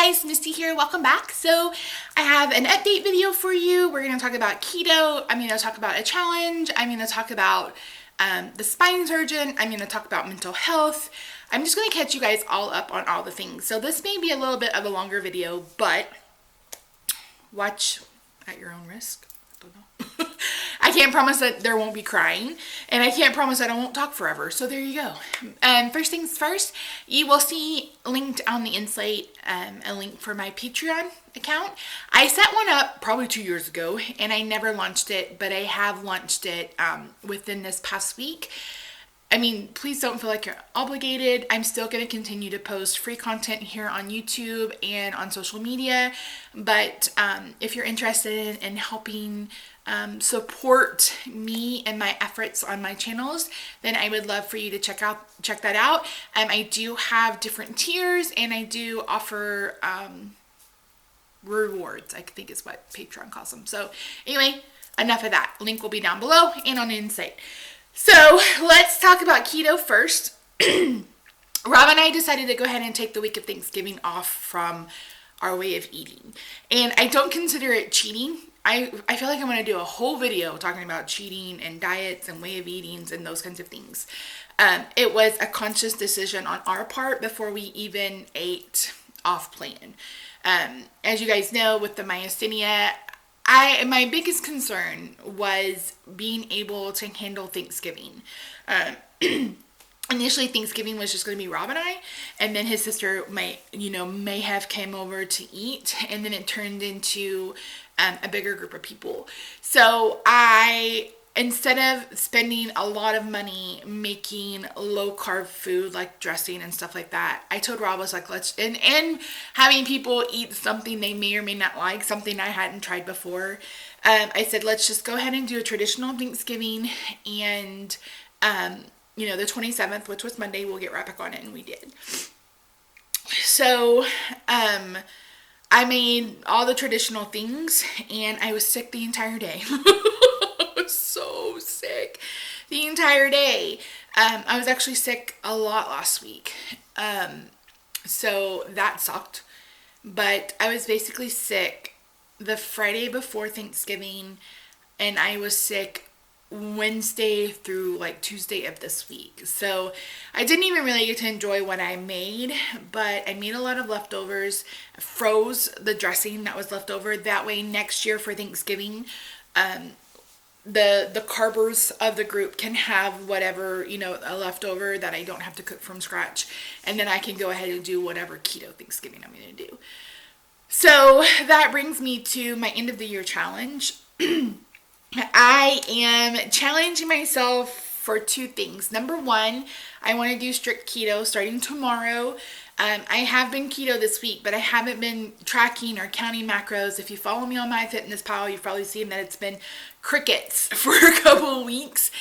guys, Misty here. Welcome back. So I have an update video for you. We're going to talk about keto. I'm going to talk about a challenge. I'm going to talk about the spine surgeon. I'm going to talk about mental health. I'm just going to catch you guys all up on all the things. So this may be a little bit of a longer video, but watch at your own risk. I don't know. I can't promise that there won't be crying, and I can't promise that I won't talk forever. So there you go. First things first, you will see linked on the inside a link for my Patreon account. I set one up probably 2 years ago, and I never launched it, but I have launched it within this past week. I mean, please don't feel like you're obligated. I'm still going to continue to post free content here on YouTube and on social media. But if you're interested in helping support me and my efforts on my channels, then I would love for you to check that out. I do have different tiers, and I do offer rewards, I think is what Patreon calls them. So anyway, enough of that. Link will be down below and on the inside. So let's talk about keto first. Rob and I decided to go ahead and take the week of Thanksgiving off from our way of eating. And I don't consider it cheating. I feel like I'm going to do a whole video talking about cheating and diets and way of eatings and those kinds of things. It was a conscious decision on our part before we even ate off plan. As you guys know, with the myasthenia, my biggest concern was being able to handle Thanksgiving. Initially, Thanksgiving was just going to be Rob and I, and then his sister may have came over to eat, and then it turned into a bigger group of people. So instead of spending a lot of money making low carb food like dressing and stuff like that, I told Rob, I was like, and having people eat something they may or may not like, something I hadn't tried before. I said, let's just go ahead and do a traditional Thanksgiving, and the 27th, which was Monday, we'll get right back on it, and we did. So I made all the traditional things, and I was sick the entire day. So sick the entire day. I was actually sick a lot last week. So that sucked. But I was basically sick the Friday before Thanksgiving, and I was sick Wednesday through like Tuesday of this week. So I didn't even really get to enjoy what I made, but I made a lot of leftovers, froze the dressing that was left over. That way next year for Thanksgiving, the carpers of the group can have whatever, a leftover that I don't have to cook from scratch. And then I can go ahead and do whatever keto Thanksgiving I'm going to do. So that brings me to my end of the year challenge. I am challenging myself for two things. Number one, I want to do strict keto starting tomorrow. I have been keto this week, but I haven't been tracking or counting macros. If you follow me on MyFitnessPal, you've probably seen that it's been crickets for a couple of weeks.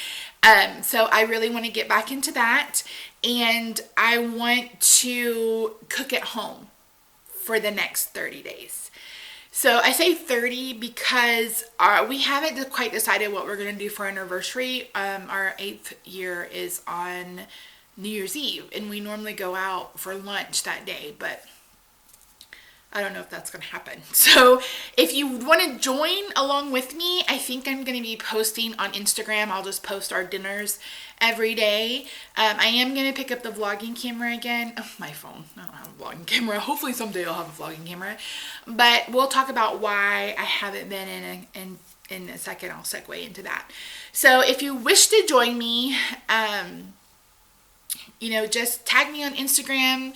So I really want to get back into that, and I want to cook at home for the next 30 days. So I say 30 because we haven't quite decided what we're going to do for our anniversary. Our 8th year is on New Year's Eve, and we normally go out for lunch that day, but I don't know if that's going to happen. So if you want to join along with me, I think I'm going to be posting on Instagram. I'll just post our dinners every day. I am going to pick up the vlogging camera again. Oh, my phone. I don't have a vlogging camera. Hopefully someday I'll have a vlogging camera. But we'll talk about why I haven't been in a second. I'll segue into that. So if you wish to join me, just tag me on Instagram.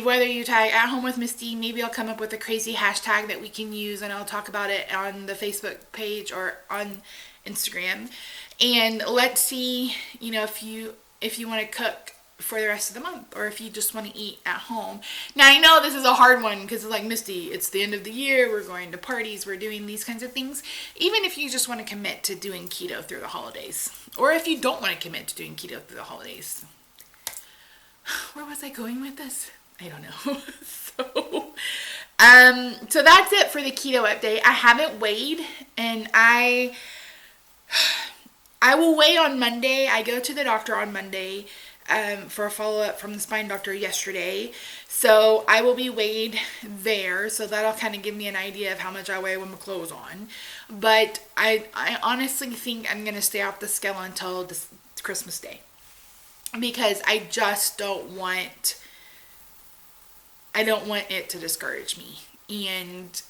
Whether you tag AtHomewithMisty, maybe I'll come up with a crazy hashtag that we can use, and I'll talk about it on the Facebook page or on Instagram. And let's see, if you want to cook for the rest of the month, or if you just want to eat at home. Now, I know this is a hard one because it's like, Misty, it's the end of the year, we're going to parties, we're doing these kinds of things. Even if you just want to commit to doing keto through the holidays, or if you don't want to commit to doing keto through the holidays. Where was I going with this? I don't know. So that's it for the keto update. I haven't weighed, and I will weigh on Monday. I go to the doctor on Monday. for a follow-up from the spine doctor yesterday. So I will be weighed there. So that'll kind of give me an idea of how much I weigh with my clothes on. But I honestly think I'm going to stay off the scale until this Christmas Day. Because I just don't want it to discourage me. And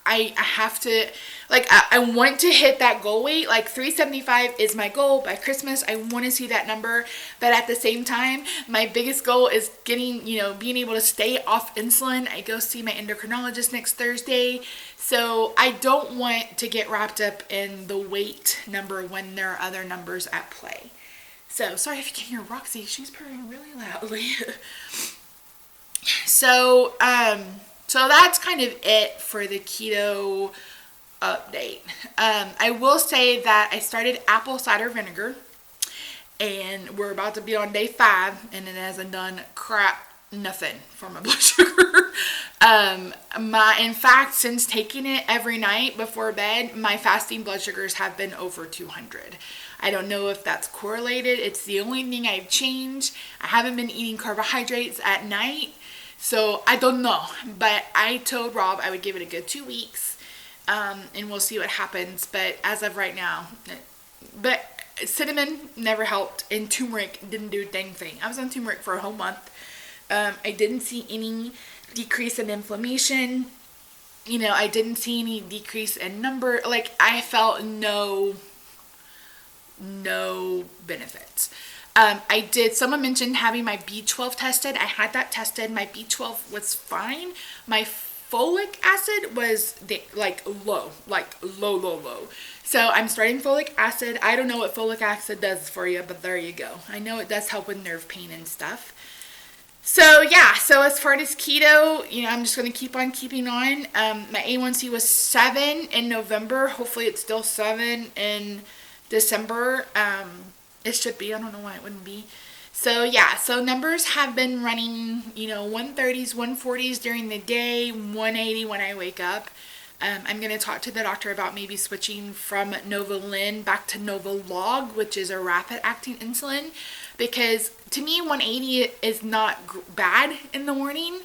I have to, like, I want to hit that goal weight. Like 375 is my goal by Christmas. I want to see that number. But at the same time, my biggest goal is getting, being able to stay off insulin. I go see my endocrinologist next Thursday. So I don't want to get wrapped up in the weight number when there are other numbers at play. So sorry if you can hear Roxy. She's purring really loudly. So that's kind of it for the keto update. I will say that I started apple cider vinegar, and we're about to be on day 5, and it hasn't done nothing for my blood sugar. In fact, since taking it every night before bed, my fasting blood sugars have been over 200. I don't know if that's correlated. It's the only thing I've changed. I haven't been eating carbohydrates at night. So I don't know, but I told Rob I would give it a good 2 weeks, and we'll see what happens. But as of right now, but cinnamon never helped, and turmeric didn't do a dang thing. I was on turmeric for a whole month. I didn't see any decrease in inflammation. I didn't see any decrease in number. Like, I felt no benefits. Someone mentioned having my B12 tested. I had that tested. My B12 was fine. My folic acid was low. So I'm starting folic acid. I don't know what folic acid does for you, but there you go. I know it does help with nerve pain and stuff. So yeah, so as far as keto, I'm just going to keep on keeping on. My A1C was 7 in November. Hopefully it's still 7 in December. It should be. I don't know why it wouldn't be. So yeah, so numbers have been running, 130s, 140s during the day, 180 when I wake up. I'm going to talk to the doctor about maybe switching from Novolin back to Novolog, which is a rapid acting insulin, because to me 180 is not bad in the morning.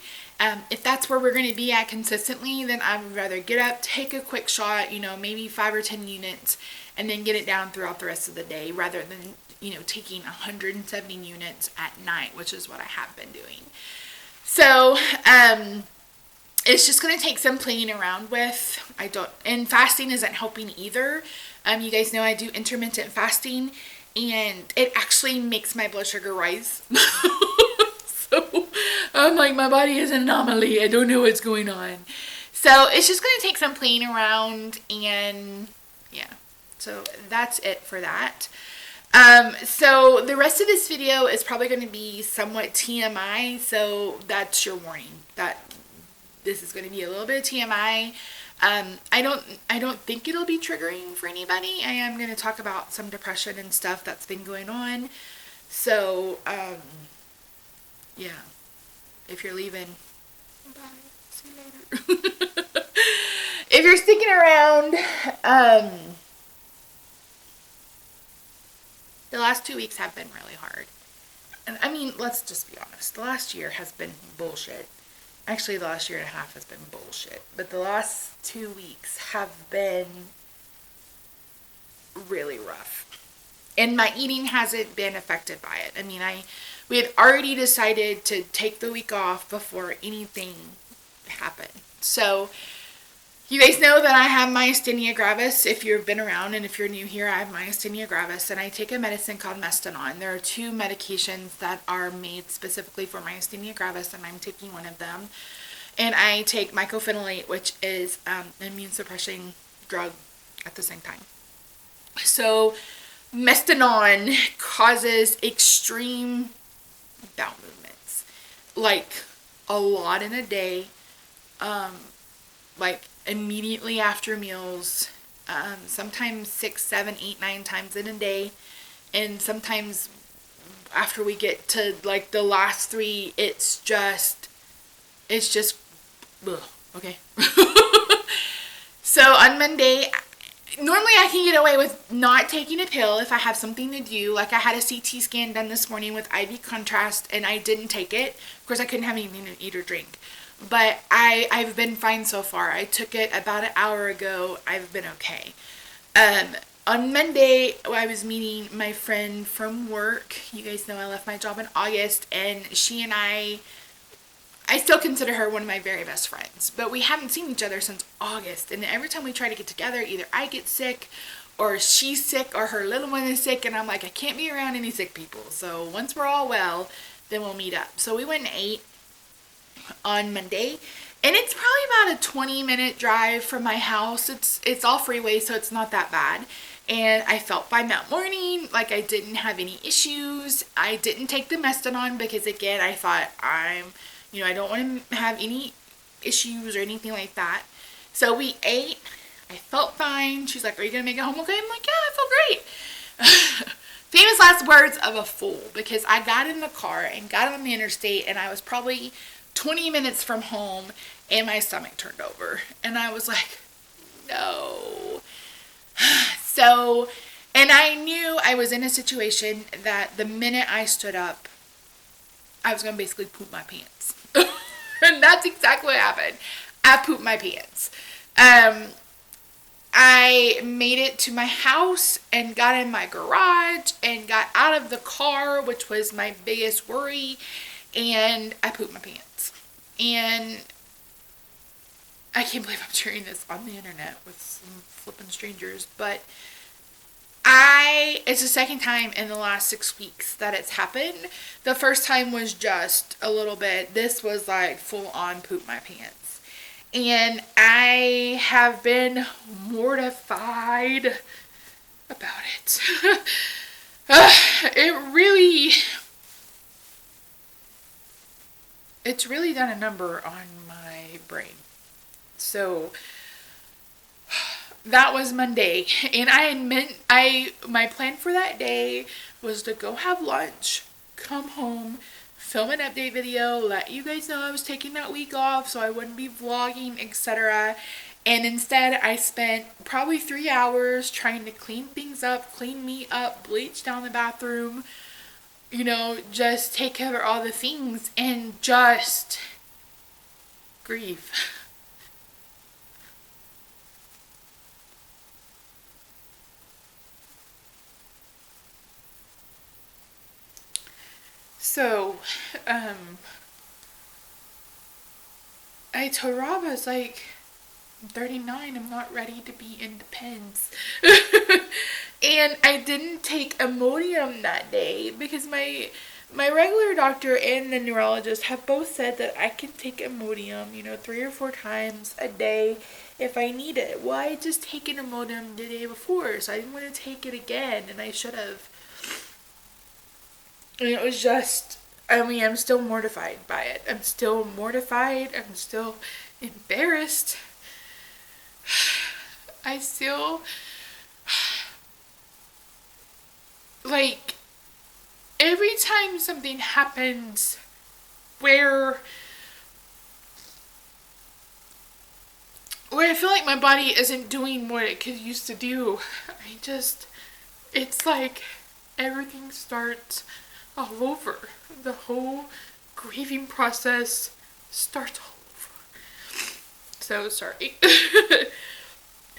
If that's where we're going to be at consistently, then I would rather get up, take a quick shot, maybe 5 or 10 units, and then get it down throughout the rest of the day, rather than taking 170 units at night, which is what I have been doing. So it's just going to take some playing around with. And fasting isn't helping either. You guys know I do intermittent fasting, and it actually makes my blood sugar rise. So I'm like, my body is an anomaly. I don't know what's going on. So it's just going to take some playing around, and yeah. So that's it for that. So the rest of this video is probably going to be somewhat TMI. So that's your warning that this is going to be a little bit of TMI. I don't think it'll be triggering for anybody. I am going to talk about some depression and stuff that's been going on. So, yeah, if you're leaving, bye, see you later. If you're sticking around, the last 2 weeks have been really hard. And I mean, let's just be honest. The last year has been bullshit. Actually, the last year and a half has been bullshit. But the last 2 weeks have been really rough. And my eating hasn't been affected by it. I mean, we had already decided to take the week off before anything happened. So you guys know that I have myasthenia gravis. If you've been around, and if you're new here, I have myasthenia gravis, and I take a medicine called Mestinon. There are 2 medications that are made specifically for myasthenia gravis, and I'm taking one of them. And I take mycophenolate, which is an immune suppressing drug at the same time. So Mestinon causes extreme bowel movements, like a lot in a day, like immediately after meals, sometimes 6, 7, 8, 9 times in a day, and sometimes after we get to like the last 3, it's just ugh, okay. So on Monday, normally I can get away with not taking a pill if I have something to do. Like I had a CT scan done this morning with IV contrast and I didn't take it. Of course I couldn't have anything to eat or drink. But I've been fine so far. I took it about an hour ago. I've been okay. On Monday, I was meeting my friend from work. You guys know I left my job in August, and she and I still consider her one of my very best friends, but we haven't seen each other since August, and every time we try to get together, either I get sick, or she's sick, or her little one is sick, and I'm like, I can't be around any sick people, so once we're all well, then we'll meet up. So we went and ate on Monday, and it's probably about a 20-minute drive from my house. It's all freeway, so it's not that bad. And I felt fine that morning, like I didn't have any issues. I didn't take the Mestinon because, again, I thought I don't want to have any issues or anything like that. So we ate. I felt fine. She's like, are you going to make it home okay? I'm like, yeah, I felt great. Famous last words of a fool, because I got in the car and got on the interstate, and I was probably 20 minutes from home, and my stomach turned over. And I was like, no. So, and I knew I was in a situation that the minute I stood up, I was going to basically poop my pants. And that's exactly what happened. I pooped my pants. I made it to my house and got in my garage and got out of the car, which was my biggest worry, and I pooped my pants. And I can't believe I'm sharing this on the internet with some flippin' strangers, but it's the second time in the last 6 weeks that it's happened. The first time was just a little bit. This was like full on poop my pants. And I have been mortified about it. It's really done a number on my brain. So that was Monday, and my plan for that day was to go have lunch, come home, film an update video, let you guys know I was taking that week off so I wouldn't be vlogging, etc. And instead I spent probably 3 hours trying to clean things up, clean me up, bleach down the bathroom, just take care of all the things and just grieve. So, I told Rob, I was like, I'm 39, I'm not ready to be independent. And I didn't take Imodium that day because my regular doctor and the neurologist have both said that I can take Imodium, 3 or 4 times a day if I need it. Well, I had just taken Imodium the day before, so I didn't want to take it again, and I should have. And it was just, I'm still mortified by it. I'm still mortified. I'm still embarrassed. I still, like, every time something happens where I feel like my body isn't doing what it could used to do, it's like everything starts all over. The whole grieving process starts all over. So sorry.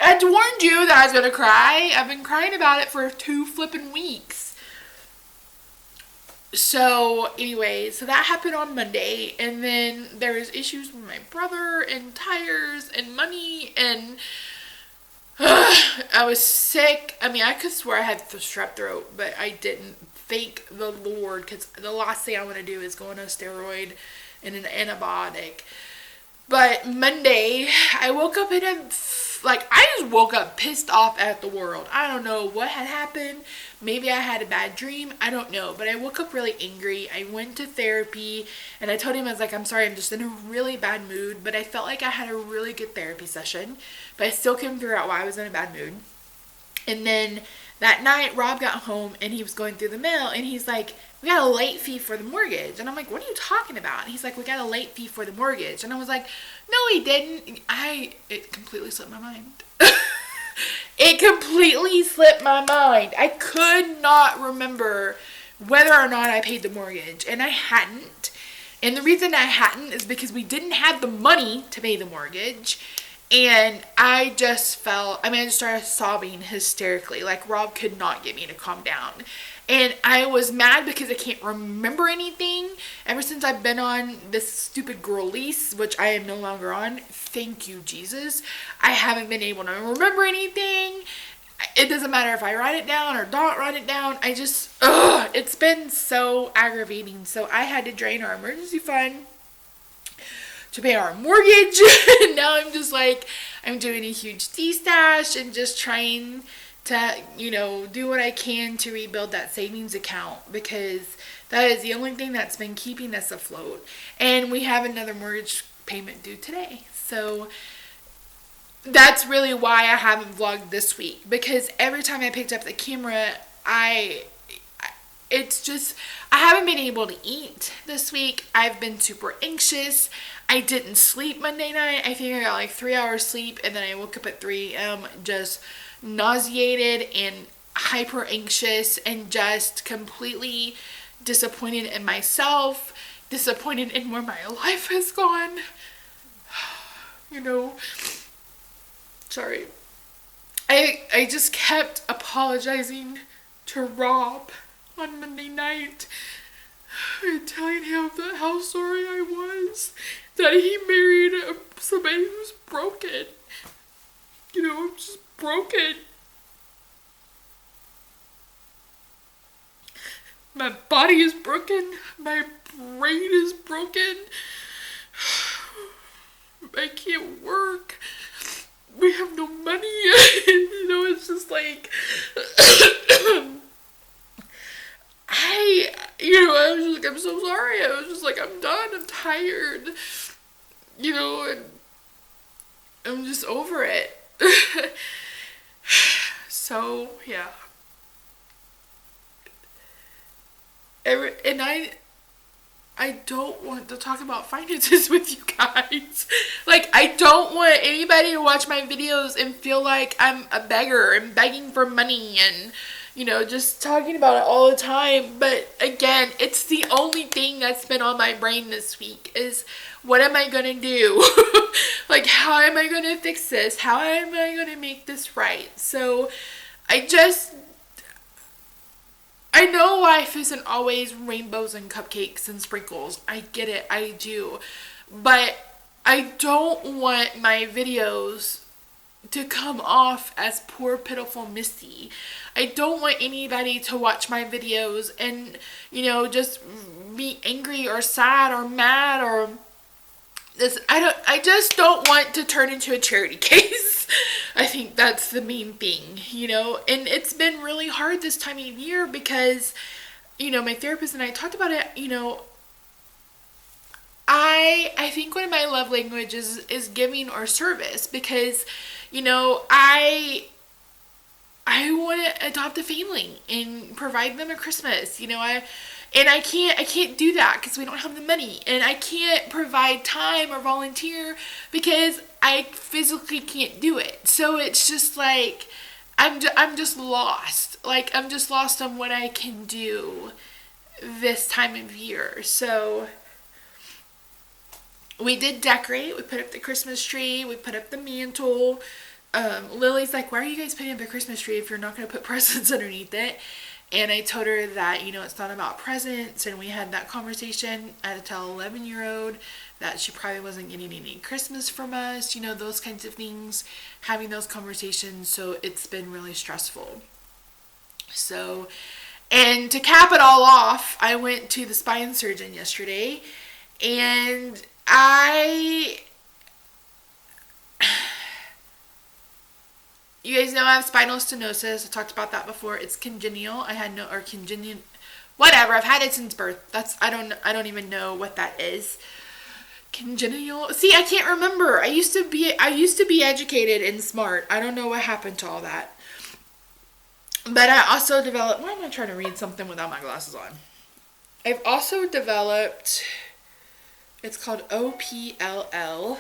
I warned you that I was gonna cry. I've been crying about it for 2 flippin' weeks. So anyway, so that happened on Monday, and then there was issues with my brother and tires and money, and I was sick. I could swear I had the strep throat, but I didn't. Thank the Lord, because the last thing I want to do is go on a steroid and an antibiotic. But Monday, I woke up I just woke up pissed off at the world. I don't know what had happened. Maybe I had a bad dream. I don't know. But I woke up really angry. I went to therapy, and I told him, I was like, I'm sorry, I'm just in a really bad mood. But I felt like I had a really good therapy session. But I still couldn't figure out why I was in a bad mood. And then that night, Rob got home, and he was going through the mail, and he's like, we got a late fee for the mortgage. And I'm like, what are you talking about? And he's like, we got a late fee for the mortgage. And I was like, no, he didn't. It completely slipped my mind. It completely slipped my mind. I could not remember whether or not I paid the mortgage, and I hadn't. And the reason I hadn't is because we didn't have the money to pay the mortgage. And I just started sobbing hysterically. Like, Rob could not get me to calm down. And I was mad because I can't remember anything. Ever since I've been on this stupid girl lease, which I am no longer on, thank you, Jesus, I haven't been able to remember anything. It doesn't matter if I write it down or don't write it down. It's been so aggravating. So I had to drain our emergency fund to pay our mortgage. And now I'm just like, I'm doing a huge de-stash and just trying to, do what I can to rebuild that savings account, because that is the only thing that's been keeping us afloat. And we have another mortgage payment due today. So that's really why I haven't vlogged this week, because every time I picked up the camera, I haven't been able to eat this week. I've been super anxious. I didn't sleep Monday night. I think I got like 3 hours sleep, and then I woke up at 3 a.m. just nauseated and hyper anxious and just completely disappointed in myself, disappointed in where my life has gone. Sorry. I just kept apologizing to Rob on Monday night and telling him how sorry I was that he married somebody who's broken. Just broken. My body is broken. My brain is broken. I can't work. We have no money. It's just like I was just like, I'm so sorry. I was just like, I'm done. I'm tired. And I'm just over it. So, yeah. And I don't want to talk about finances with you guys. Like, I don't want anybody to watch my videos and feel like I'm a beggar and begging for money and, just talking about it all the time. But again, it's the only thing that's been on my brain this week is, what am I going to do? Like, how am I going to fix this? How am I going to make this right? So, I know life isn't always rainbows and cupcakes and sprinkles. I get it. I do. But I don't want my videos to come off as poor, pitiful Misty. I don't want anybody to watch my videos and, just be angry or sad or mad or this. I just don't want to turn into a charity case. I think that's the main thing, and it's been really hard this time of year because, my therapist and I talked about it, I think one of my love languages is giving or service, because, I want to adopt a family and provide them a Christmas, I can't do that because we don't have the money, and I can't provide time or volunteer because I physically can't do it. So it's just like, I'm just lost. Like, I'm just lost on what I can do this time of year. So we did decorate. We put up the Christmas tree. We put up the mantle. Lily's like, why are you guys putting up a Christmas tree if you're not going to put presents underneath it? And I told her that, it's not about presents. And we had that conversation. I had to tell 11-year-old that she probably wasn't getting any Christmas from us, those kinds of things, having those conversations. So it's been really stressful. So, and to cap it all off, I went to the spine surgeon yesterday, and you guys know I have spinal stenosis. I talked about that before. It's congenital. Whatever. I've had it since birth. I don't even know what that is. Congenital. See, I can't remember. I used to be educated and smart. I don't know what happened to all that. But I also developed, why am I trying to read something without my glasses on? I've also developed, it's called OPLL.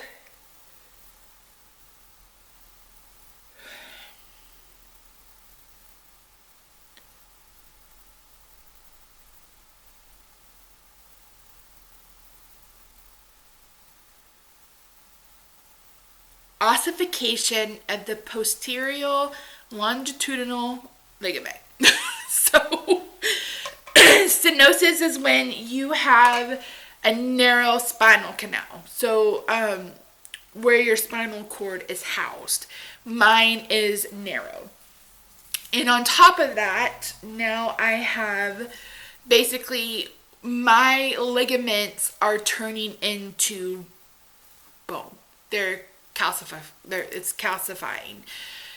ossification of the posterior longitudinal ligament. So stenosis is when you have a narrow spinal canal. So where your spinal cord is housed. Mine is narrow. And on top of that, now I have basically my ligaments are turning into bone. It's calcifying.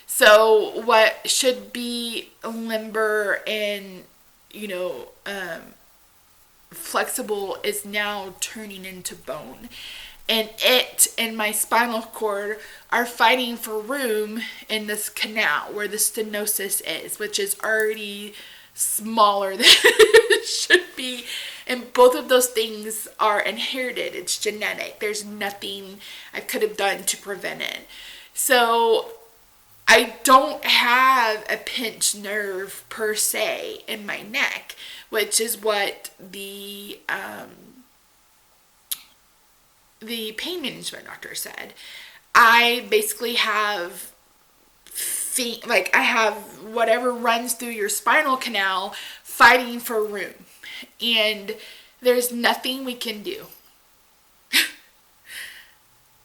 So what should be limber and, flexible is now turning into bone. And it and my spinal cord are fighting for room in this canal where the stenosis is, which is already smaller than it should be. And both of those things are inherited. It's genetic. There's nothing I could have done to prevent it. So I don't have a pinched nerve per se in my neck, which is what the pain management doctor said. I basically have I have whatever runs through your spinal canal fighting for room, and there's nothing we can do.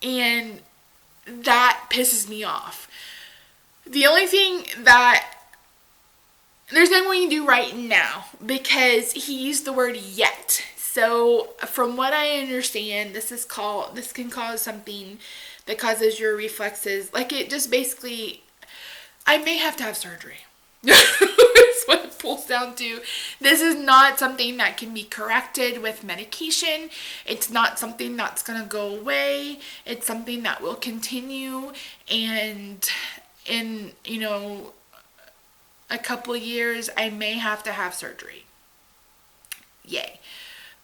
And that pisses me off. The only thing that there's nothing we can do right now, because he used the word yet. So from what I understand, this can cause something that causes your reflexes. Like, it just basically, I may have to have surgery. That's what it pulls down to. This is not something that can be corrected with medication. It's not something that's going to go away. It's something that will continue. And in, a couple of years, I may have to have surgery. Yay.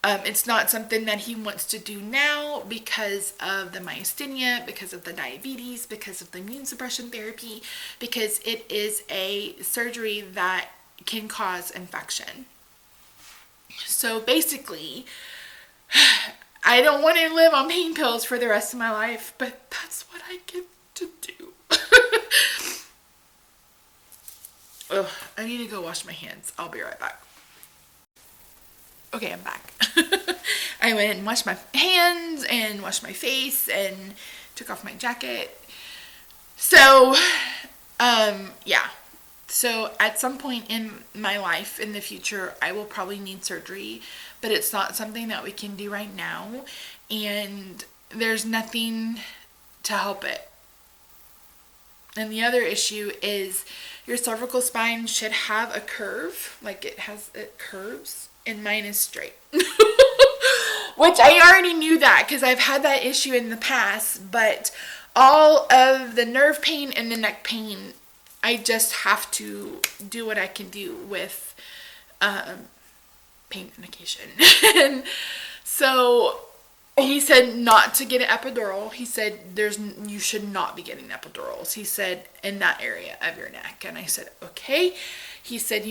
It's not something that he wants to do now because of the myasthenia, because of the diabetes, because of the immune suppression therapy, because it is a surgery that can cause infection. So basically, I don't want to live on pain pills for the rest of my life, but that's what I get to do. Ugh, I need to go wash my hands. I'll be right back. Okay, I'm back. I went and washed my hands and washed my face and took off my jacket. So, yeah. So at some point in my life in the future, I will probably need surgery, but it's not something that we can do right now. And there's nothing to help it. And the other issue is your cervical spine should have a curve, like it curves. And mine is straight. Which I already knew that because I've had that issue in the past. But all of the nerve pain and the neck pain, I just have to do what I can do with pain medication. And so he said not to get an epidural. He said you should not be getting epidurals. He said in that area of your neck. And I said, okay. He said,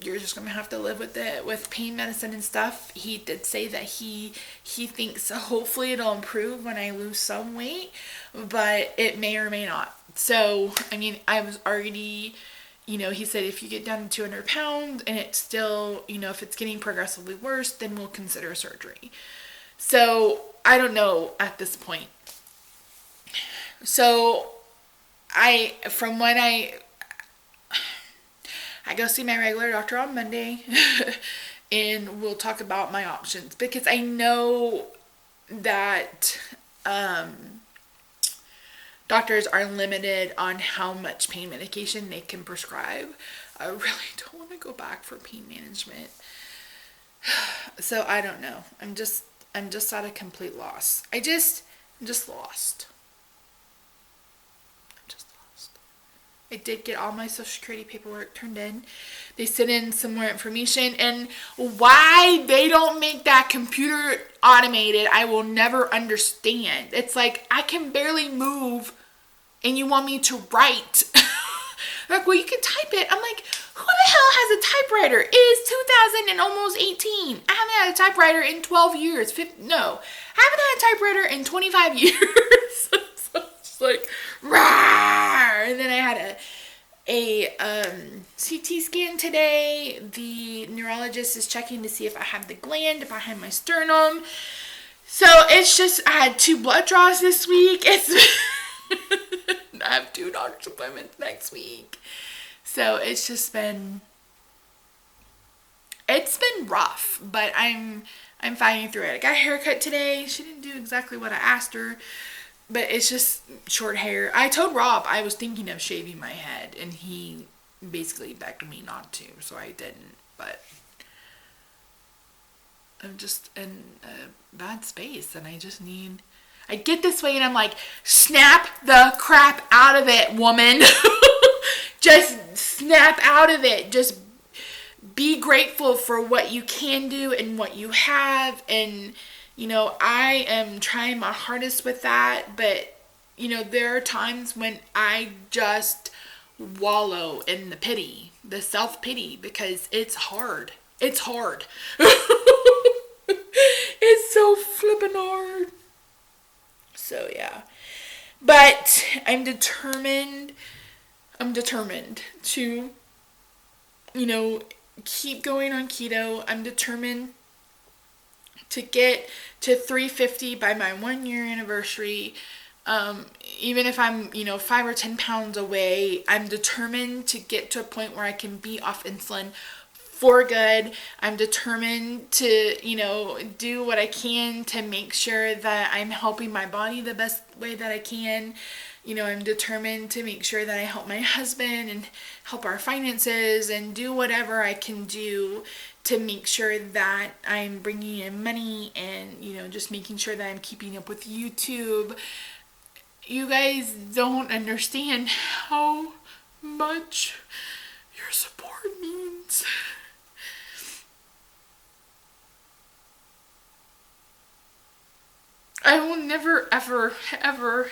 you're just going to have to live with it, with pain medicine and stuff. He did say that he thinks hopefully it'll improve when I lose some weight, but it may or may not. So, I was already, he said if you get down to 200 pounds and it's still, if it's getting progressively worse, then we'll consider surgery. So, I don't know at this point. So, I go see my regular doctor on Monday and we'll talk about my options, because I know that doctors are limited on how much pain medication they can prescribe. I really don't want to go back for pain management. So I don't know. I'm just at a complete loss. I'm just lost. I did get all my Social Security paperwork turned in. They sent in some more information, and why they don't make that computer automated, I will never understand. It's like, I can barely move and you want me to write. Like, well, you can type it. I'm like, who the hell has a typewriter? It is 2000 and almost 18. I haven't had a typewriter in 12 years. I haven't had a typewriter in 25 years. like, rawr! And then I had a CT scan today. The neurologist is checking to see if I have the gland, if I have my sternum. So it's just, I had 2 blood draws this week. It's I have 2 doctor's appointments next week. So it's just been, it's been rough, but I'm fighting through it. I got a haircut today. She didn't do exactly what I asked her, but it's just short hair. I told Rob I was thinking of shaving my head, and he basically begged me not to, so I didn't. But I'm just in a bad space, and I just need, I get this way and I'm like, snap the crap out of it, woman. Just snap out of it. Just be grateful for what you can do and what you have. And, you know, I am trying my hardest with that, but, you know, there are times when I just wallow in the pity, the self-pity, because it's hard. It's hard. It's so flippin' hard. So, yeah. But I'm determined to, you know, keep going on keto. I'm determined to get to 350 by my 1-year anniversary. Even if I'm, you know, 5 or 10 pounds away, I'm determined to get to a point where I can be off insulin for good. I'm determined to, you know, do what I can to make sure that I'm helping my body the best way that I can. You know, I'm determined to make sure that I help my husband and help our finances and do whatever I can do to make sure that I'm bringing in money and, you know, just making sure that I'm keeping up with YouTube. You guys don't understand how much your support means. I will never, ever, ever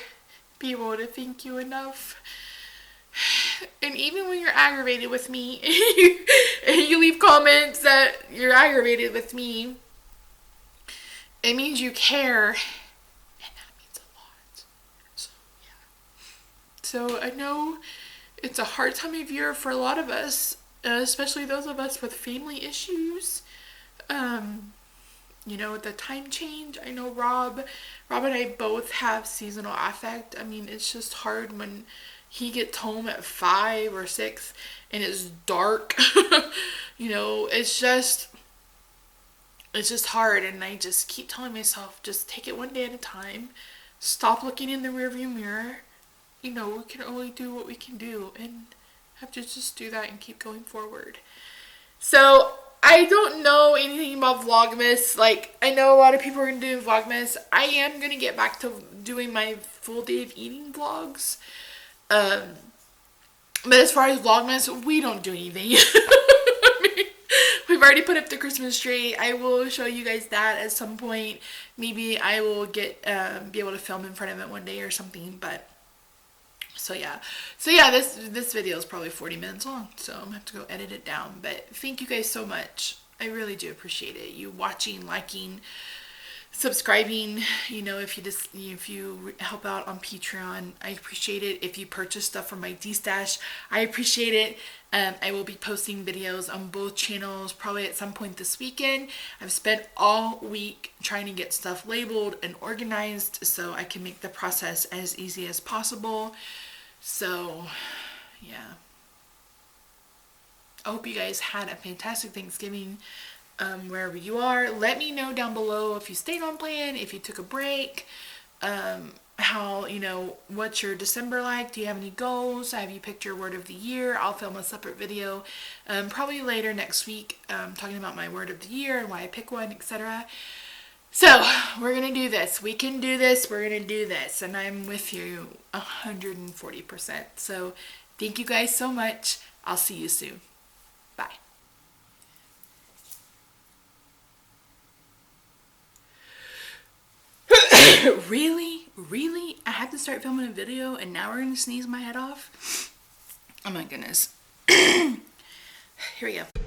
be able to thank you enough. And even when you're aggravated with me, and you leave comments that you're aggravated with me, it means you care, and that means a lot. So, yeah. So, I know it's a hard time of year for a lot of us, especially those of us with family issues. You know, the time change. I know Rob and I both have seasonal affect. I mean, it's just hard when he gets home at 5 or 6 and it's dark. You know, it's just hard, and I just keep telling myself, just take it one day at a time. Stop looking in the rearview mirror. You know, we can only do what we can do, and have to just do that and keep going forward. So, I don't know anything about Vlogmas. Like, I know a lot of people are going to do Vlogmas. I am going to get back to doing my full day of eating vlogs. But as far as Vlogmas, we don't do anything. I mean, we've already put up the Christmas tree. I will show you guys that at some point. Maybe I will get be able to film in front of it one day or something, but so yeah, this video is probably 40 minutes long, so I'm gonna have to go edit it down. But thank you guys so much. I really do appreciate it. You watching, liking, subscribing. You know, if you help out on Patreon, I appreciate it. If you purchase stuff from my D-stash, I appreciate it. I will be posting videos on both channels probably at some point this weekend. I've spent all week trying to get stuff labeled and organized so I can make the process as easy as possible. So, yeah. I hope you guys had a fantastic Thanksgiving wherever you are. Let me know down below if you stayed on plan, if you took a break, how, you know, what's your December like? Do you have any goals? Have you picked your word of the year? I'll film a separate video probably later next week talking about my word of the year and why I pick one, etc. So, we're going to do this. We can do this. We're going to do this. And I'm with you 140%. So, thank you guys so much. I'll see you soon. Bye. Really? Really? I had to start filming a video and now we're going to sneeze my head off? Oh my goodness. Here we go.